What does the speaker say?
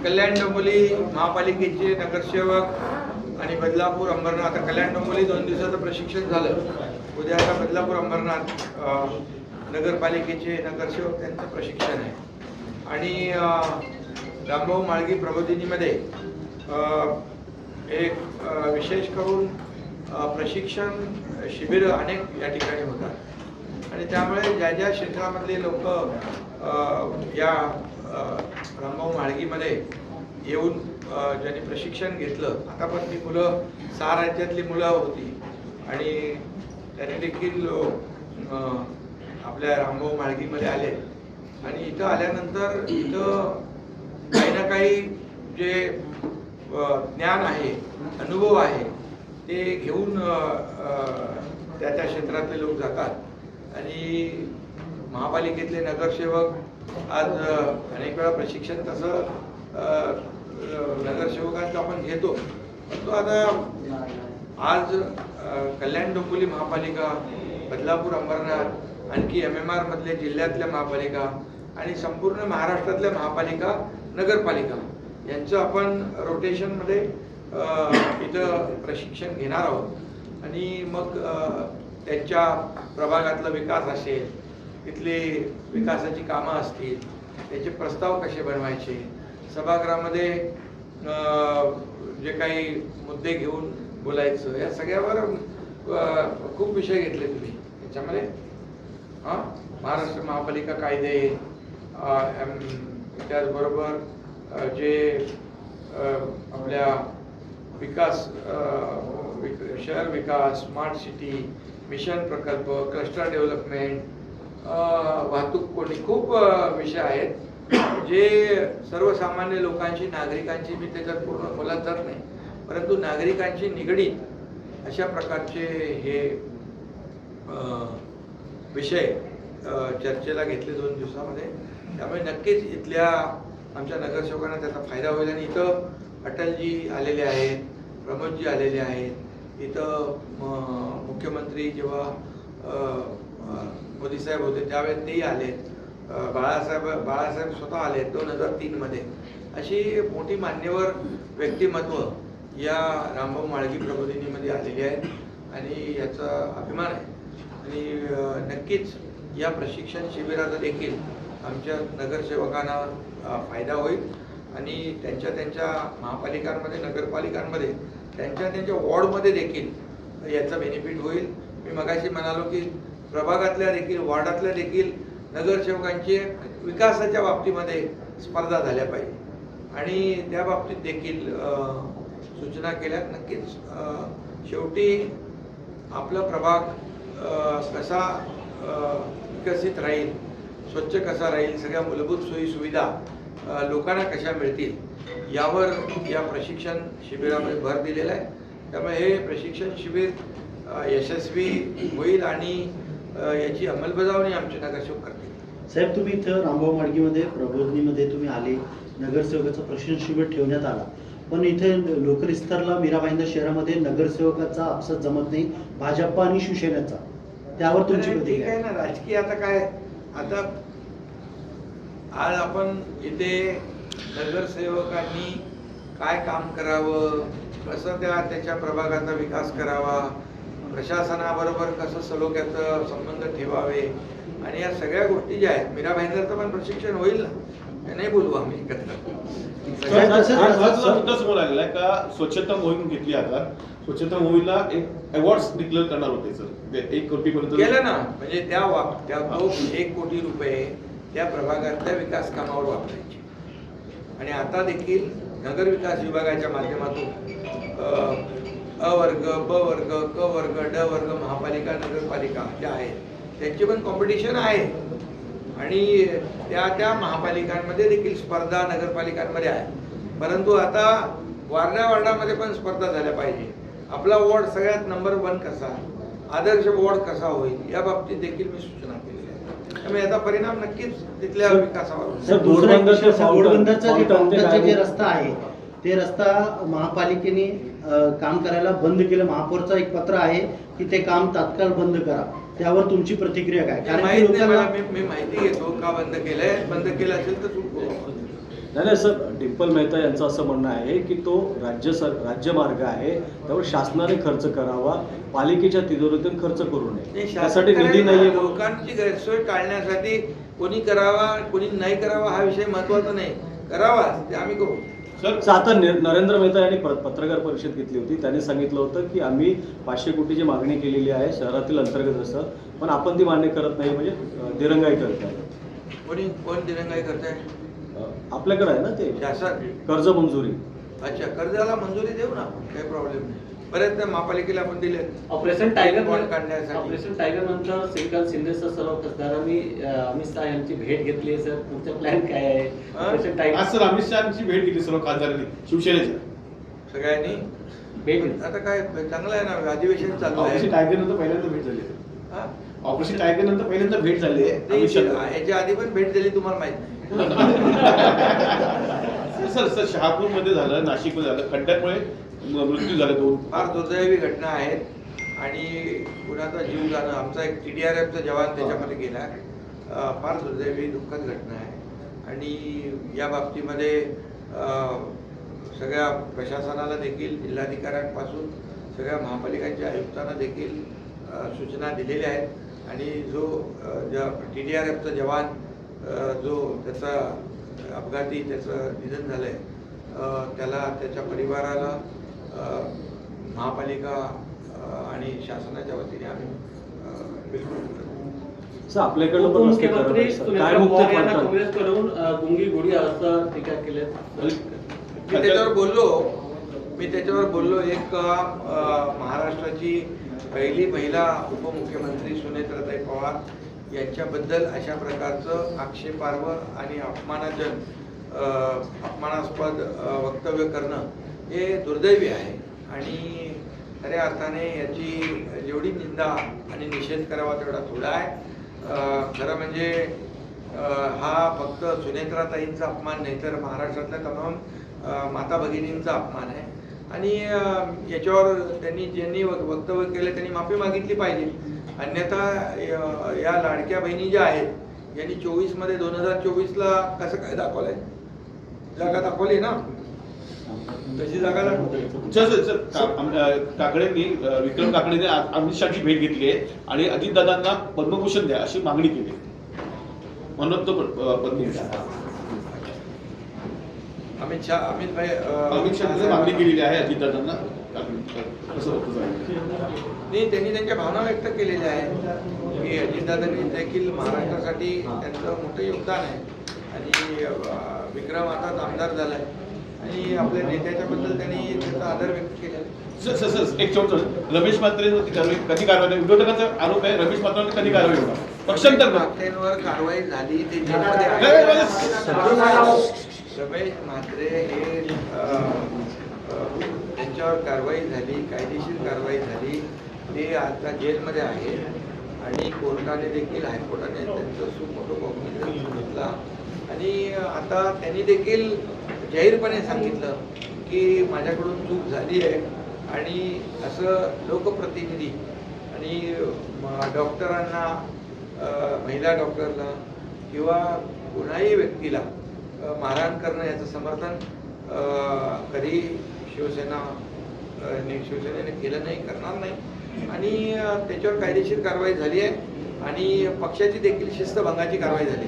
कल्याण डोंबिवली महापालिकेचे नगरसेवक आणि बदलापूर अंबरनाथ, कल्याण डोंबिवली 2 दिवसाचं प्रशिक्षण झालं. उद्या आता बदलापूर अंबरनाथ नगरपालिकेचे नगरसेवक त्यांचं प्रशिक्षण आहे. आणि रामभाऊ म्हाळगी प्रबोधिनीमध्ये एक विशेष करून प्रशिक्षण शिबिर अनेक या ठिकाणी होतात आणि त्यामुळे ज्या ज्या क्षेत्रामधले लोक या रामभाऊ म्हाळगीमध्ये येऊन ज्यांनी प्रशिक्षण घेतलं, आता पण ती मुलं 6 राज्यातली मुलं होती आणि त्यांनी देखील आपल्या रामभाऊ म्हाळगीमध्ये आले आणि इथं आल्यानंतर इथं काही ना काही जे ज्ञान आहे, अनुभव आहे ते घेऊन त्या त्या क्षेत्रातले लोक जातात. आणि महापालिकेतले नगरसेवक आज अनेक वेळा प्रशिक्षण तसं नगरसेवकांचं आपण घेतो, परंतु आता आज कल्याण डोंबिवली महापालिका, बदलापूर अंबरनाथ, आणखी MMR मधले जिल्ह्यातल्या महापालिका आणि संपूर्ण महाराष्ट्रातल्या महापालिका नगरपालिका यांचं आपण रोटेशनमध्ये इथं प्रशिक्षण घेणार आहोत. आणि मग त्यांच्या प्रभागातला विकास असेल, तिथली विकासाची कामं असतील, त्याचे प्रस्ताव कसे बनवायचे, सभागृहामध्ये जे काही मुद्दे घेऊन बोलायचं, या सगळ्यावर खूप विषय घेतले तुम्ही त्याच्यामध्ये. महाराष्ट्र महापालिका कायदे, त्याचबरोबर जे आपल्या विकास, शहर विकास, स्मार्ट सिटी, मिशन प्रकल्प, क्लस्टर डेव्हलपमेंट, वाहतूक कोणी, खूप विषय आहेत जे सर्वसामान्य लोकांची, नागरिकांची, मी त्याच्यात पूर्ण बोलत जात नाही, परंतु नागरिकांची निगडीत अशा प्रकारचे हे विषय चर्चेला घेतले 2 दिवसामध्ये. त्यामुळे नक्कीच इथल्या आमच्या नगरसेवकांना त्याचा फायदा होईल. आणि इथं अटलजी आलेले आहेत, प्रमोदजी आलेले आहेत, इथं मुख्यमंत्री जेव्हा मोदी साहेब होते त्यावेळेस तेही आलेत, बाळासाहेब स्वतः आले 2003 मध्ये. अशी मोठी मान्यवर व्यक्तिमत्व या रामभाऊ म्हाळगी प्रबोधिनीमध्ये आलेली आहेत आणि याचा अभिमान आहे. आणि नक्कीच या प्रशिक्षण शिबिराचा देखील आमच्या नगरसेवकांना फायदा होईल आणि त्यांच्या महापालिकांमध्ये, नगरपालिकांमध्ये, त्यांच्या वॉर्डमध्ये देखील याचा बेनिफिट होईल. मी मगाशी म्हणालो की प्रभागातल्या देखील, वॉर्डातल्या देखील नगरसेवकांची विकासाच्या बाबतीमध्ये स्पर्धा झाल्या पाहिजे आणि त्या बाबतीत देखील सूचना केल्या. नक्कीच शेवटी आपला प्रभाग कसा विकसित राहील, स्वच्छ कसा राहील, सगळ्या मूलभूत सोयी सुविधा लोकांना कशा मिळतील यावर या प्रशिक्षण शिबिरामध्ये भर दिलेला आहे. त्यामुळे हे प्रशिक्षण शिबिर यशस्वी होईल आणि याची अंमलबजावणी आमचे नगरसेवक करतील. साहेब, तुम्ही इथं रामभाऊ म्हाळगीमध्ये प्रबोधिनीमध्ये तुम्ही आले, नगरसेवकाचं प्रशिक्षण शिबिर ठेवण्यात आला, पण इथे लोकल विस्तारला मीरा भाईंदर शहरामध्ये नगरसेवकाचा आपसात जमत नाही, भाजप आणि शिवसेनेचा, त्यावर तुमची ठीक आहे ना. राजकीय आता काय, आता आज आपण इथे नगरसेवकांनी काय काम करावं, कसं त्याच्या प्रभागाचा विकास करावा, प्रशासनाबरोबर कसं सलोख्याचं संबंध ठेवावे आणि या सगळ्या गोष्टी ज्या आहेत, मीरा भाईंदरचं पण प्रशिक्षण होईल ना, ते नाही बोलू आम्ही एकत्र. समोर आलेला आहे का स्वच्छता मोहीम घेतली, आता स्वच्छता मोहीमला एक अवॉर्ड डिक्लेअर करणार होते सर, 1 कोटीपर्यंत केलं ना. म्हणजे त्या 1 कोटी रुपये त्या प्रभागातल्या विकास कामावर वापरायचे. आणि आता देखील नगर विकास विभागाच्या माध्यमातून अ वर्ग, ब वर्ग, क वर्ग, ड वर्ग महापालिका, नगरपालिका ज्या आहेत त्यांची पण कॉम्पिटिशन आहे आणि त्या महापालिकांमध्ये देखील स्पर्धा नगरपालिकांमध्ये आहे. परंतु आता वार्डामध्ये पण स्पर्धा झाल्या पाहिजे. आपला वॉर्ड सगळ्यात नंबर 1 कसा, आदर्श वॉर्ड कसा होईल या बाबतीत देखील मी सूचना केली आहे. त्यामुळे याचा परिणाम नक्कीच तिथल्या विकासावर होईल. जे रस्ता आहे ते रस्ता महापालिकेने काम करायला बंद केलं. महापौरचं एक पत्र आहे की ते काम तात्काळ बंद करा, त्यावर तुमची प्रतिक्रिया काय? कारण मी माहिती घेतो का बंद केलंय, बंद केलं असेल तर नाही सर, डिंपल मेहता यांचं असं म्हणणं आहे की तो राज्यमार्ग आहे, त्यावर शासनाने खर्च करावा, पालिकेच्या तिजोरीतून खर्च करू नये, नाही, त्यासाठी निधी नाहीये. लोकांची गैरसोय टाळण्यासाठी कोणी करावा कोणी नाही करावा हा विषय महत्वाचा नाही, करावा ते आम्ही करू. सर आता नरेंद्र मेहता यांनी पत्रकार परिषद घेतली होती, त्यांनी सांगितलं होतं की आम्ही 500 कोटीची मागणी केलेली आहे शहरातील अंतर्गत असं, पण आपण ती मान्य करत नाही, म्हणजे दिरंगाई करत आहे. कोण दिरंगाई करताय? आपल्याकडे आहे ना ते शासन कर्ज मंजुरी. अच्छा, कर्जाला मंजुरी देऊ ना, काही प्रॉब्लेम नाही. बरेच महापालिकेला आपण दिले ऑपरेशन टायगर बॉन्ड काढण्यासाठी. ऑपरेशन टायगर नंतर श्रीकांत शिंदेसह सर्व खासदारांनी अमित शहा यांची भेट घेतली आहे. सर पुढचा प्लॅन काय आहे? ऑपरेशन टायगर आज सर अमित शहाची भेट घेतली सर्व खासदारांनी शिवसेनेच्या सगळ्यांनी भेट घेतली. आता काय चांगलं आहे ना, अधिवेशन चालू ऑपरेशन आहे. टायगर नंतर पहिल्यांदा भेट झाली आहे. हा? ऑपरेशन टायगर नंतर पहिल्यांदा भेट झाली आहे ते अमित शहा. याच्या आधी पण भेट दिली तुम्हाला माहित नाही. सर सर शहापूरमध्ये झालं, नाशिकमध्ये झालं, खड्ड्यामुळे मृत्यू झाले 2. फार दुर्दैवी घटना आहेत आणि कुणाचा जीव जाणं, आमचा एक TDRFचा जवान त्याच्यामध्ये गेला. फार दुर्दैवी दुःखद घटना आहे आणि या बाबतीमध्ये सगळ्या प्रशासनाला देखील, जिल्हाधिकाऱ्यांपासून सगळ्या महापालिकांच्या आयुक्तांना देखील सूचना दिलेल्या आहेत आणि जो TDRFचा जवान जो त्याचा अपघाती त्याचं निधन झालं आहे, त्याला त्याच्या परिवाराला महापालिका आणि शासनाच्या वतीने आम्ही बिलकुल. सर आपल्याकडलं पण नसते करत उपमुख्यमंत्री आहे, सर. काय सुनेत्रा मुक्त पवार यांना पडतात? काँग्रेसकडून गुंगी गुढी असं टीका केली. मी त्याच्यावर बोललो एक महाराष्ट्राची पहिली महिला उपमुख्यमंत्री सुनेत्राताई पवार यांच्याबद्दल अशा प्रकारचं आक्षेपार्ह आणि अपमानास्पद वक्तव्य करणं हे दुर्दैवी आहे आणि खऱ्या अर्थाने याची जेवढी निंदा आणि निषेध करावा तेवढा थोडा आहे. खरं म्हणजे हा फक्त सुनेत्राताईंचा अपमान नाही तर महाराष्ट्रातल्या तमाम माता भगिनींचा अपमान आहे आणि याच्यावर ज्यांनी वक्तव्य केलं त्यांनी माफी मागितली पाहिजे. अन्यथा या लाडक्या बहिणी ज्या आहेत यांनी 24 मध्ये 2024ला कसं काय दाखवलंय, जागा दाखवली ना, तशी जागा दाखवली. सर काकडेंनी विक्रम काकडेने अमित शहाची भेट घेतली आहे आणि अजितदादांना पद्मभूषण द्या अशी मागणी केली, म्हणून तो पद्मभूषण अमित शहाने मागणी केलेली आहे अजितदादांना. कसं होतं नाही, त्यांनी त्यांच्या भावना व्यक्त केलेल्या आहेत की अजितदादांनी देखील महाराष्ट्रासाठी त्यांचं मोठं योगदान आहे आणि विक्रम आता आमदार झालाय आणि आपल्या नेत्याच्या बद्दल त्यांनी त्याचा आदर व्यक्त केला. सर एक छोट रमेश म्हात्रेंवरती कधी कारवाई, विरोधकांचा आरोप आहे रमेश म्हात्रेंवर कधी कारवाई होणार? पक्षांतर म्हात्रेंवर कारवाई झाली, ते जेलमध्ये आहे. रमेश म्हात्रे हे त्यांच्यावर कारवाई झाली, कायदेशीर कारवाई झाली, ते आता जेलमध्ये आहे आणि कोर्टाने देखील, हायकोर्टाने त्यांचं सुमोटो कॉग्निझन्स घेतला आणि आता त्यांनी देखील जाहीरपणे सांगितलं की माझ्याकडून चूक झाली आहे आणि असं लोकप्रतिनिधी आणि डॉक्टरांना, महिला डॉक्टरला किंवा कुणाही व्यक्तीला मारहाण करणं याचं समर्थन कधी शिवसेनेने केलं नाही, करणार नाही आणि त्याच्यावर कायदेशीर कारवाई झाली आहे आणि पक्षाची देखील शिस्तभंगाची कारवाई झाली.